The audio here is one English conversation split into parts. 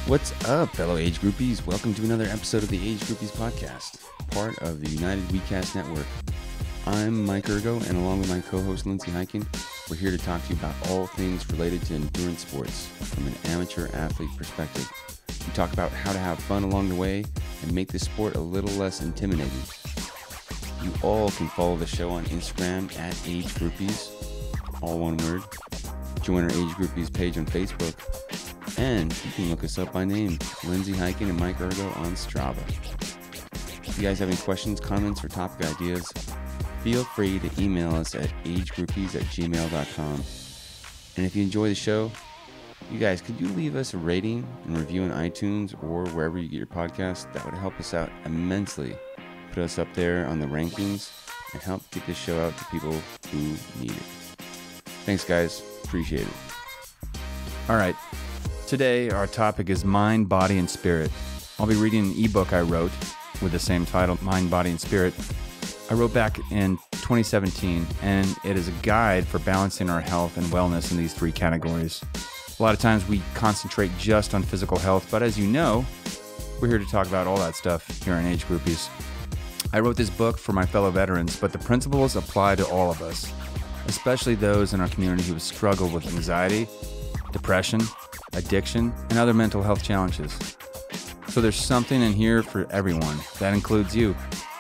What's up, fellow Age Groupies? Welcome to another episode of the Age Groupies Podcast, part of the United WeCast Network. I'm Mike Ergo, and along with my co-host Lindsay Hiken, we're here to talk to you about all things related to endurance sports from an amateur athlete perspective. We talk about how to have fun along the way and make the sport a little less intimidating. You all can follow the show on Instagram at Age Groupies, all one word. Join our Age Groupies page on Facebook. And you can look us up by name, Lindsay Hiken and Mike Ergo on Strava. If you guys have any questions, comments, or topic ideas, feel free to email us at agegroupies@gmail.com. And if you enjoy the show, you guys, could you leave us a rating and review on iTunes or wherever you get your podcast? That would help us out immensely. Put us up there on the rankings and help get this show out to people who need it. Thanks, guys. Appreciate it. All right. Today, our topic is Mind, Body, and Spirit. I'll be reading an ebook I wrote with the same title, Mind, Body, and Spirit. I wrote back in 2017, and it is a guide for balancing our health and wellness in these three categories. A lot of times we concentrate just on physical health, but as you know, we're here to talk about all that stuff here on Age Groupies. I wrote this book for my fellow veterans, but the principles apply to all of us, especially those in our community who struggle with anxiety, depression, addiction, and other mental health challenges. So there's something in here for everyone. That includes you.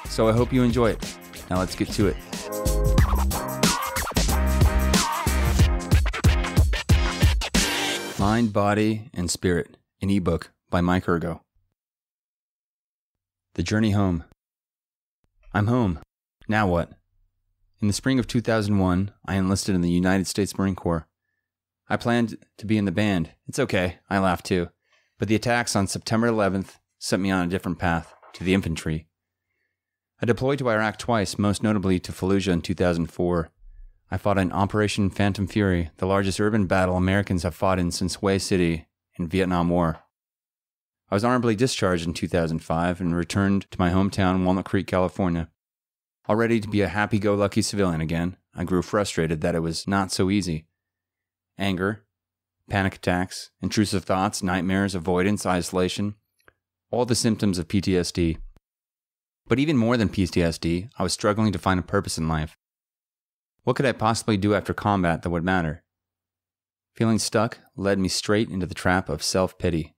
So I hope you enjoy it. Now let's get to it. Mind, Body, and Spirit, an ebook by Mike Ergo. The Journey Home. I'm home. Now what? In the spring of 2001, I enlisted in the United States Marine Corps. I planned to be in the band. It's okay, I laughed too. But the attacks on September 11th set me on a different path, to the infantry. I deployed to Iraq twice, most notably to Fallujah in 2004. I fought in Operation Phantom Fury, the largest urban battle Americans have fought in since Hue City in Vietnam War. I was honorably discharged in 2005 and returned to my hometown, Walnut Creek, California. Already to be a happy-go-lucky civilian again, I grew frustrated that it was not so easy. Anger, panic attacks, intrusive thoughts, nightmares, avoidance, isolation, all the symptoms of PTSD. But even more than PTSD, I was struggling to find a purpose in life. What could I possibly do after combat that would matter? Feeling stuck led me straight into the trap of self-pity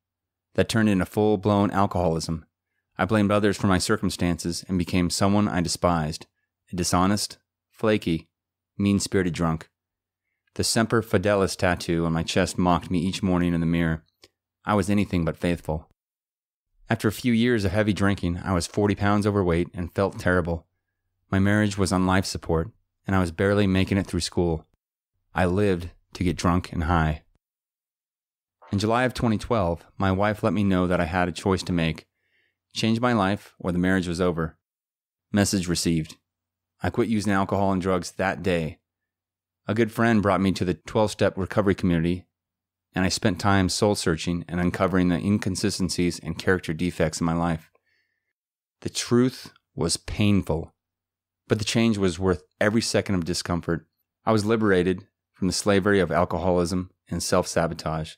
that turned into full-blown alcoholism. I blamed others for my circumstances and became someone I despised, a dishonest, flaky, mean-spirited drunk. The Semper Fidelis tattoo on my chest mocked me each morning in the mirror. I was anything but faithful. After a few years of heavy drinking, I was 40 pounds overweight and felt terrible. My marriage was on life support, and I was barely making it through school. I lived to get drunk and high. In July of 2012, my wife let me know that I had a choice to make. Change my life, or the marriage was over. Message received. I quit using alcohol and drugs that day. A good friend brought me to the 12-step recovery community, and I spent time soul-searching and uncovering the inconsistencies and character defects in my life. The truth was painful, but the change was worth every second of discomfort. I was liberated from the slavery of alcoholism and self-sabotage.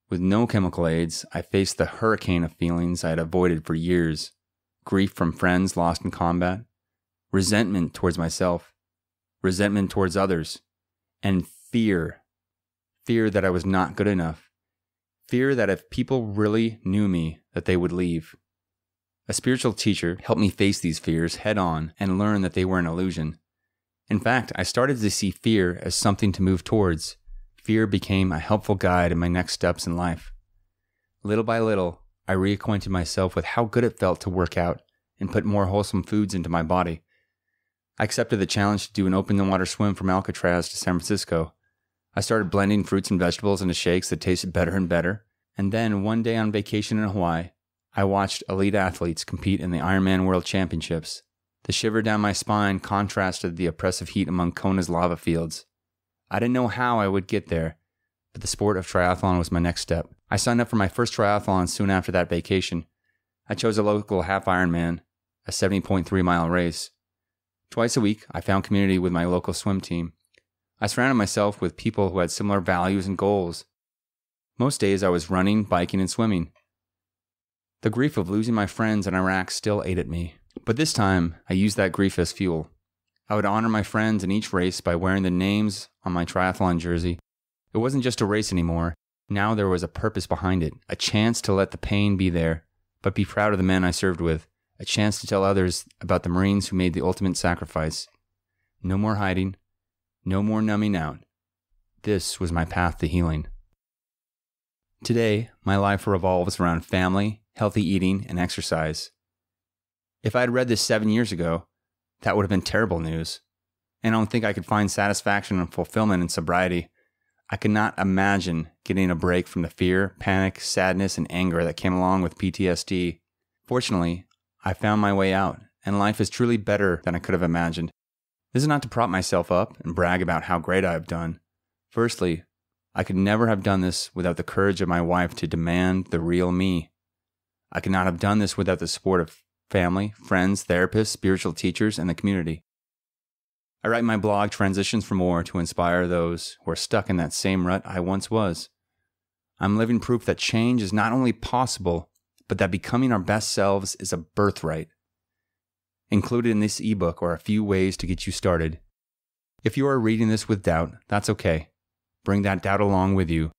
With no chemical aids, I faced the hurricane of feelings I had avoided for years. Grief from friends lost in combat, resentment towards myself, resentment towards others, and fear. Fear that I was not good enough. Fear that if people really knew me, that they would leave. A spiritual teacher helped me face these fears head on and learn that they were an illusion. In fact, I started to see fear as something to move towards. Fear became a helpful guide in my next steps in life. Little by little, I reacquainted myself with how good it felt to work out and put more wholesome foods into my body. I accepted the challenge to do an open water swim from Alcatraz to San Francisco. I started blending fruits and vegetables into shakes that tasted better and better. And then one day on vacation in Hawaii, I watched elite athletes compete in the Ironman World Championships. The shiver down my spine contrasted the oppressive heat among Kona's lava fields. I didn't know how I would get there, but the sport of triathlon was my next step. I signed up for my first triathlon soon after that vacation. I chose a local half Ironman, a 70.3-mile race. Twice a week, I found community with my local swim team. I surrounded myself with people who had similar values and goals. Most days I was running, biking, and swimming. The grief of losing my friends in Iraq still ate at me, but this time I used that grief as fuel. I would honor my friends in each race by wearing the names on my triathlon jersey. It wasn't just a race anymore. Now there was a purpose behind it, a chance to let the pain be there, but be proud of the men I served with, a chance to tell others about the Marines who made the ultimate sacrifice. No more hiding, no more numbing out. This was my path to healing. Today, my life revolves around family, healthy eating, and exercise. If I had read this 7 years ago, that would have been terrible news. And I don't think I could find satisfaction and fulfillment in sobriety. I could not imagine getting a break from the fear, panic, sadness, and anger that came along with PTSD. Fortunately, I found my way out, and life is truly better than I could have imagined. This is not to prop myself up and brag about how great I have done. Firstly, I could never have done this without the courage of my wife to demand the real me. I could not have done this without the support of family, friends, therapists, spiritual teachers, and the community. I write my blog Transitions for More to inspire those who are stuck in that same rut I once was. I'm living proof that change is not only possible, but that becoming our best selves is a birthright. Included in this ebook are a few ways to get you started. If you are reading this with doubt, that's okay. Bring that doubt along with you.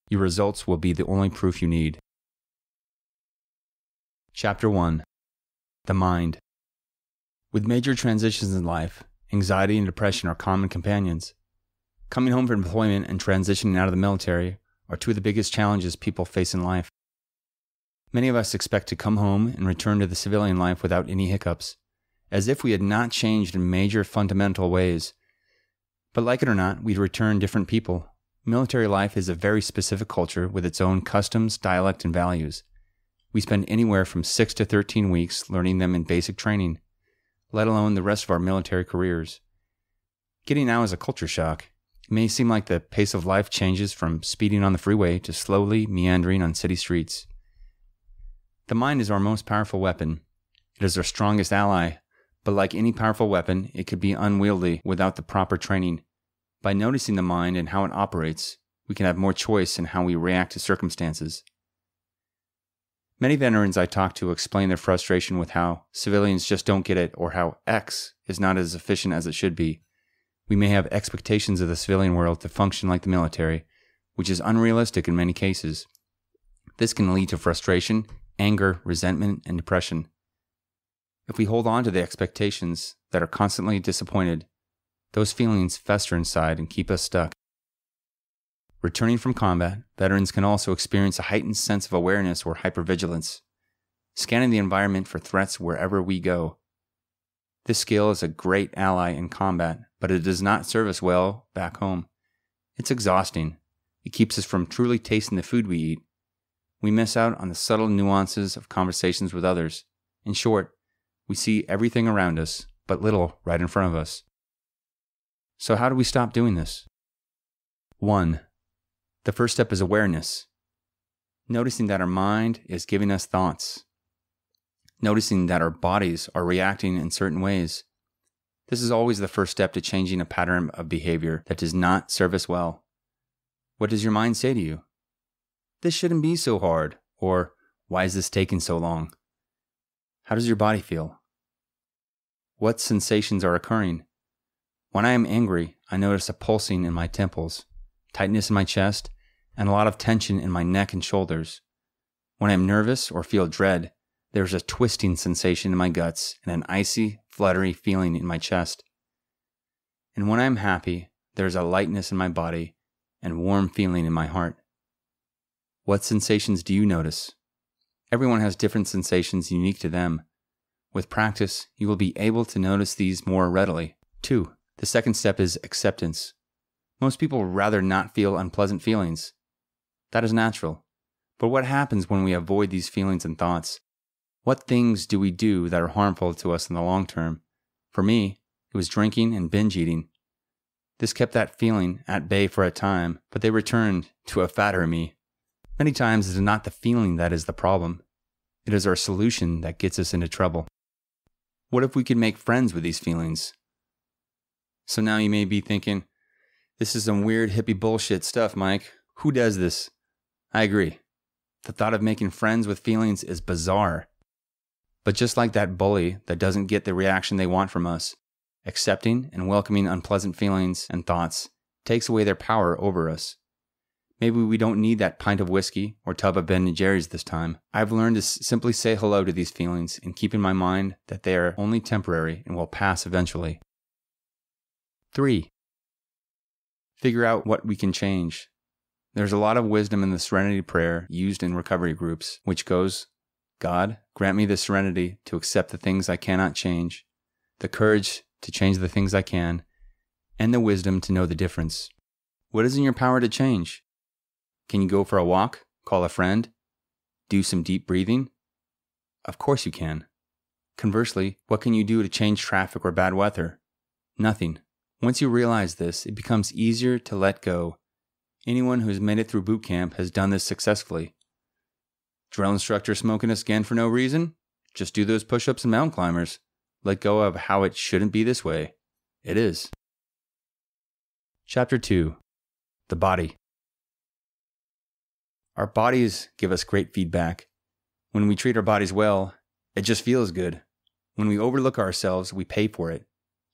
Your results will be the only proof you need. Chapter 1. The Mind. With major transitions in life, anxiety and depression are common companions. Coming home from employment and transitioning out of the military are two of the biggest challenges people face in life. Many of us expect to come home and return to the civilian life without any hiccups, as if we had not changed in major fundamental ways. But like it or not, we return different people. Military life is a very specific culture with its own customs, dialect, and values. We spend anywhere from 6 to 13 weeks learning them in basic training, let alone the rest of our military careers. Getting out is a culture shock. It may seem like the pace of life changes from speeding on the freeway to slowly meandering on city streets. The mind is our most powerful weapon. It is our strongest ally, but like any powerful weapon, it could be unwieldy without the proper training. By noticing the mind and how it operates, we can have more choice in how we react to circumstances. Many veterans I talk to explain their frustration with how civilians just don't get it or how X is not as efficient as it should be. We may have expectations of the civilian world to function like the military, which is unrealistic in many cases. This can lead to frustration, anger, resentment, and depression. If we hold on to the expectations that are constantly disappointed, those feelings fester inside and keep us stuck. Returning from combat, veterans can also experience a heightened sense of awareness or hypervigilance, scanning the environment for threats wherever we go. This skill is a great ally in combat, but it does not serve us well back home. It's exhausting. It keeps us from truly tasting the food we eat. We miss out on the subtle nuances of conversations with others. In short, we see everything around us, but little right in front of us. So how do we stop doing this? 1. The first step is awareness. Noticing that our mind is giving us thoughts. Noticing that our bodies are reacting in certain ways. This is always the first step to changing a pattern of behavior that does not serve us well. What does your mind say to you? This shouldn't be so hard, or why is this taking so long? How does your body feel? What sensations are occurring? When I am angry, I notice a pulsing in my temples, tightness in my chest, and a lot of tension in my neck and shoulders. When I am nervous or feel dread, there's a twisting sensation in my guts and an icy, fluttery feeling in my chest. And when I am happy, there's a lightness in my body and warm feeling in my heart. What sensations do you notice? Everyone has different sensations unique to them. With practice, you will be able to notice these more readily. 2. The second step is acceptance. Most people would rather not feel unpleasant feelings. That is natural. But what happens when we avoid these feelings and thoughts? What things do we do that are harmful to us in the long term? For me, it was drinking and binge eating. This kept that feeling at bay for a time, but they returned to a fatter me. Many times it is not the feeling that is the problem. It is our solution that gets us into trouble. What if we could make friends with these feelings? So now you may be thinking, this is some weird hippie bullshit stuff, Mike. Who does this? I agree. The thought of making friends with feelings is bizarre. But just like that bully that doesn't get the reaction they want from us, accepting and welcoming unpleasant feelings and thoughts takes away their power over us. Maybe we don't need that pint of whiskey or tub of Ben & Jerry's this time. I've learned to simply say hello to these feelings and keep in my mind that they are only temporary and will pass eventually. 3. Figure out what we can change. There's a lot of wisdom in the serenity prayer used in recovery groups, which goes, God, grant me the serenity to accept the things I cannot change, the courage to change the things I can, and the wisdom to know the difference. What is in your power to change? Can you go for a walk, call a friend, do some deep breathing? Of course you can. Conversely, what can you do to change traffic or bad weather? Nothing. Once you realize this, it becomes easier to let go. Anyone who has made it through boot camp has done this successfully. Drill instructor smoking a skin for no reason? Just do those push-ups and mountain climbers. Let go of how it shouldn't be this way. It is. Chapter 2. The body. Our bodies give us great feedback. When we treat our bodies well, it just feels good. When we overlook ourselves, we pay for it.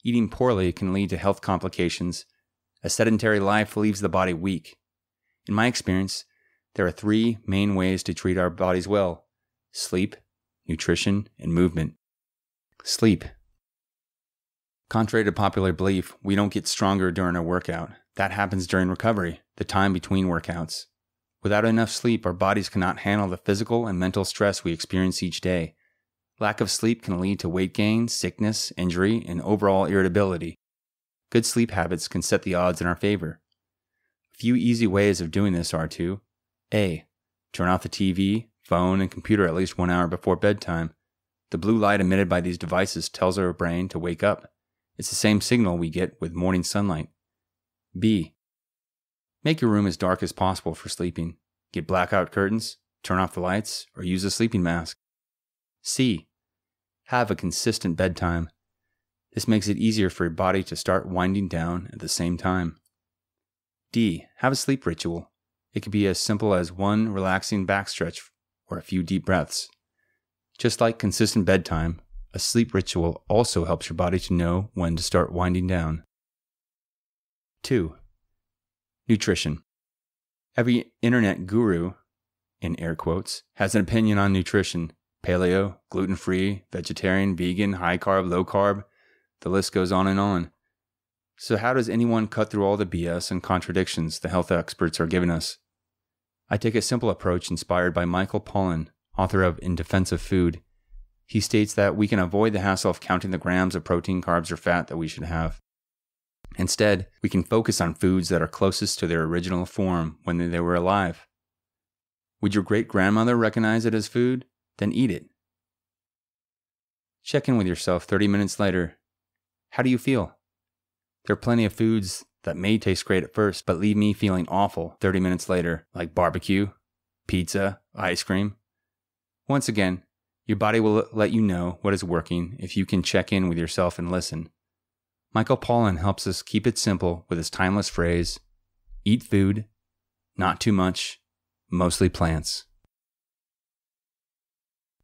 Eating poorly can lead to health complications. A sedentary life leaves the body weak. In my experience, there are 3 main ways to treat our bodies well: sleep, nutrition, and movement. Sleep. Contrary to popular belief, we don't get stronger during a workout. That happens during recovery, the time between workouts. Without enough sleep, our bodies cannot handle the physical and mental stress we experience each day. Lack of sleep can lead to weight gain, sickness, injury, and overall irritability. Good sleep habits can set the odds in our favor. A few easy ways of doing this are to A. Turn off the TV, phone, and computer at least 1 hour before bedtime. The blue light emitted by these devices tells our brain to wake up. It's the same signal we get with morning sunlight. B. Make your room as dark as possible for sleeping. Get blackout curtains, turn off the lights, or use a sleeping mask. C. Have a consistent bedtime. This makes it easier for your body to start winding down at the same time. D. Have a sleep ritual. It could be as simple as one relaxing backstretch or a few deep breaths. Just like consistent bedtime, a sleep ritual also helps your body to know when to start winding down. 2. Nutrition. Every internet guru, in air quotes, has an opinion on nutrition. Paleo, gluten-free, vegetarian, vegan, high-carb, low-carb. The list goes on and on. So how does anyone cut through all the BS and contradictions the health experts are giving us? I take a simple approach inspired by Michael Pollan, author of In Defense of Food. He states that we can avoid the hassle of counting the grams of protein, carbs, or fat that we should have. Instead, we can focus on foods that are closest to their original form when they were alive. Would your great-grandmother recognize it as food? Then eat it. Check in with yourself 30 minutes later. How do you feel? There are plenty of foods that may taste great at first, but leave me feeling awful 30 minutes later, like barbecue, pizza, ice cream. Once again, your body will let you know what is working if you can check in with yourself and listen. Michael Pollan helps us keep it simple with his timeless phrase, eat food, not too much, mostly plants.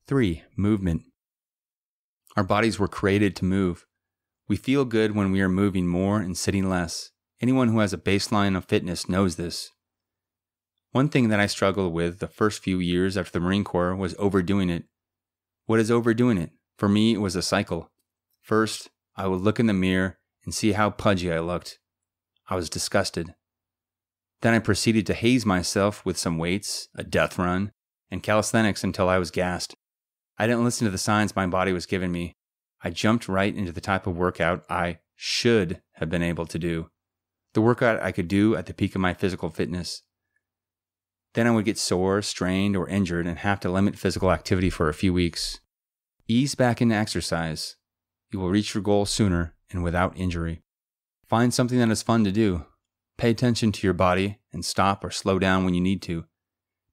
3. Movement. Our bodies were created to move. We feel good when we are moving more and sitting less. Anyone who has a baseline of fitness knows this. One thing that I struggled with the first few years after the Marine Corps was overdoing it. What is overdoing it? For me, it was a cycle. First, I would look in the mirror and see how pudgy I looked. I was disgusted. Then I proceeded to haze myself with some weights, a death run, and calisthenics until I was gassed. I didn't listen to the signs my body was giving me. I jumped right into the type of workout I should have been able to do. The workout I could do at the peak of my physical fitness. Then I would get sore, strained, or injured and have to limit physical activity for a few weeks. Ease back into exercise. You will reach your goal sooner and without injury. Find something that is fun to do. Pay attention to your body and stop or slow down when you need to.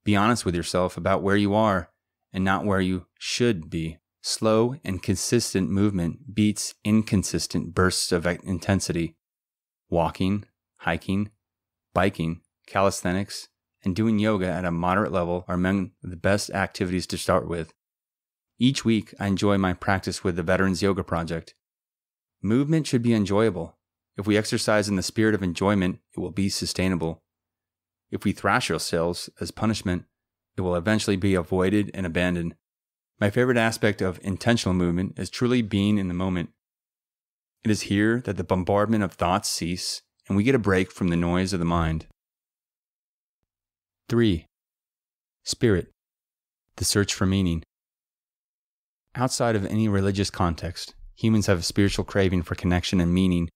Be honest with yourself about where you are and not where you should be. Slow and consistent movement beats inconsistent bursts of intensity. Walking, hiking, biking, calisthenics, and doing yoga at a moderate level are among the best activities to start with. Each week, I enjoy my practice with the Veterans Yoga Project. Movement should be enjoyable. If we exercise in the spirit of enjoyment, it will be sustainable. If we thrash ourselves as punishment, it will eventually be avoided and abandoned. My favorite aspect of intentional movement is truly being in the moment. It is here that the bombardment of thoughts cease and we get a break from the noise of the mind. 3. Spirit, the search for meaning. Outside of any religious context, humans have a spiritual craving for connection and meaning.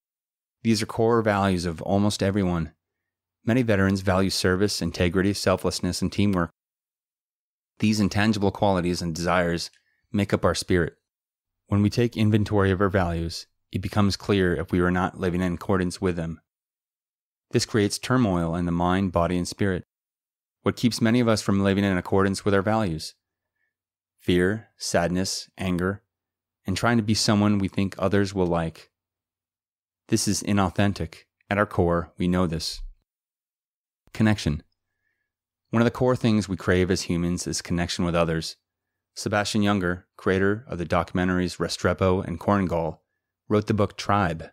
These are core values of almost everyone. Many veterans value service, integrity, selflessness, and teamwork. These intangible qualities and desires make up our spirit. When we take inventory of our values, it becomes clear if we are not living in accordance with them. This creates turmoil in the mind, body, and spirit. What keeps many of us from living in accordance with our values? Fear, sadness, anger, and trying to be someone we think others will like. This is inauthentic. At our core, we know this. Connection. One of the core things we crave as humans is connection with others. Sebastian Junger, creator of the documentaries Restrepo and Korngal, wrote the book Tribe.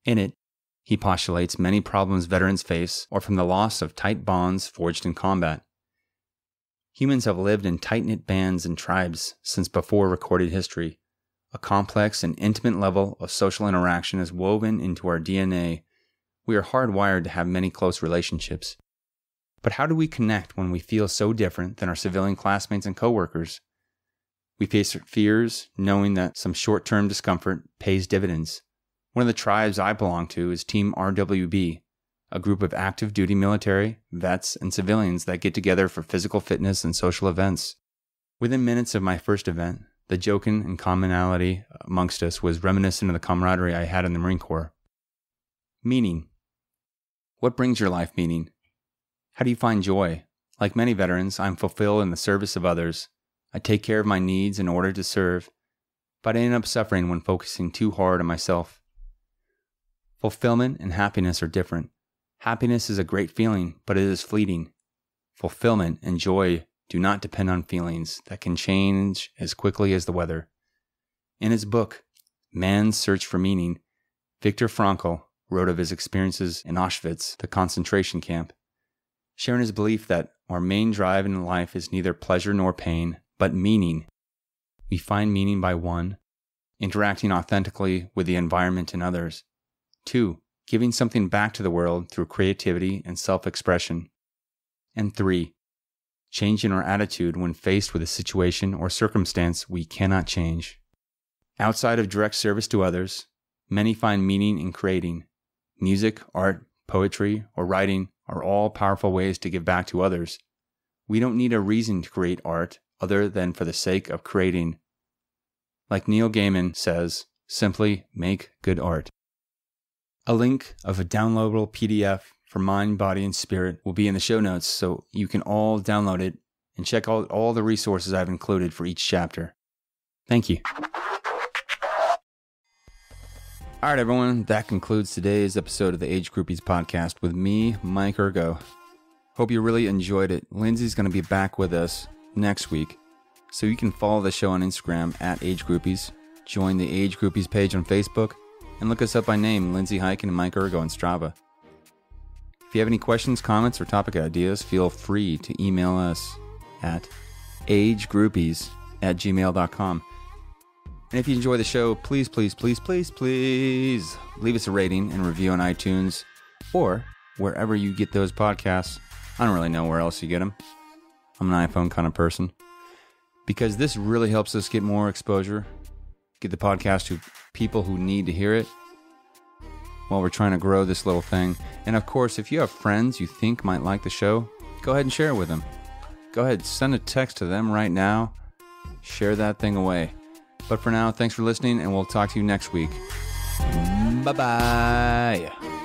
In it, he postulates many problems veterans face are from the loss of tight bonds forged in combat. Humans have lived in tight-knit bands and tribes since before recorded history. A complex and intimate level of social interaction is woven into our DNA. We are hardwired to have many close relationships. But how do we connect when we feel so different than our civilian classmates and coworkers? We face fears, knowing that some short-term discomfort pays dividends. One of the tribes I belong to is Team RWB, a group of active duty military, vets, and civilians that get together for physical fitness and social events. Within minutes of my first event, the joking and commonality amongst us was reminiscent of the camaraderie I had in the Marine Corps. Meaning. What brings your life meaning? How do you find joy? Like many veterans, I'm fulfilled in the service of others. I take care of my needs in order to serve, but I end up suffering when focusing too hard on myself. Fulfillment and happiness are different. Happiness is a great feeling, but it is fleeting. Fulfillment and joy do not depend on feelings that can change as quickly as the weather. In his book, Man's Search for Meaning, Viktor Frankl wrote of his experiences in Auschwitz, the concentration camp, sharing his belief that our main drive in life is neither pleasure nor pain, but meaning. We find meaning by 1, interacting authentically with the environment and others. 2, giving something back to the world through creativity and self-expression. And 3, changing our attitude when faced with a situation or circumstance we cannot change. Outside of direct service to others, many find meaning in creating. Music, art, poetry, or writing are all powerful ways to give back to others. We don't need a reason to create art other than for the sake of creating. Like Neil Gaiman says, simply make good art. A link of a downloadable PDF for Mind, Body, and Spirit will be in the show notes, so you can all download it and check out all the resources I've included for each chapter. Thank you. All right, everyone, that concludes today's episode of the Age Groupies Podcast with me, Mike Ergo. Hope you really enjoyed it. Lindsay's going to be back with us next week, so you can follow the show on Instagram at Age Groupies, join the Age Groupies page on Facebook, and look us up by name, Lindsay, Hiken, and Mike Ergo on Strava. If you have any questions, comments, or topic ideas, feel free to email us at agegroupies@gmail.com. And if you enjoy the show, please leave us a rating and review on iTunes or wherever you get those podcasts. I don't really know where else you get them. I'm an iPhone kind of person. Because this really helps us get more exposure, get the podcast to people who need to hear it while we're trying to grow this little thing. And of course, if you have friends you think might like the show, go ahead and share it with them. Go ahead, send a text to them right now. Share that thing away. But for now, thanks for listening, and we'll talk to you next week. Bye-bye.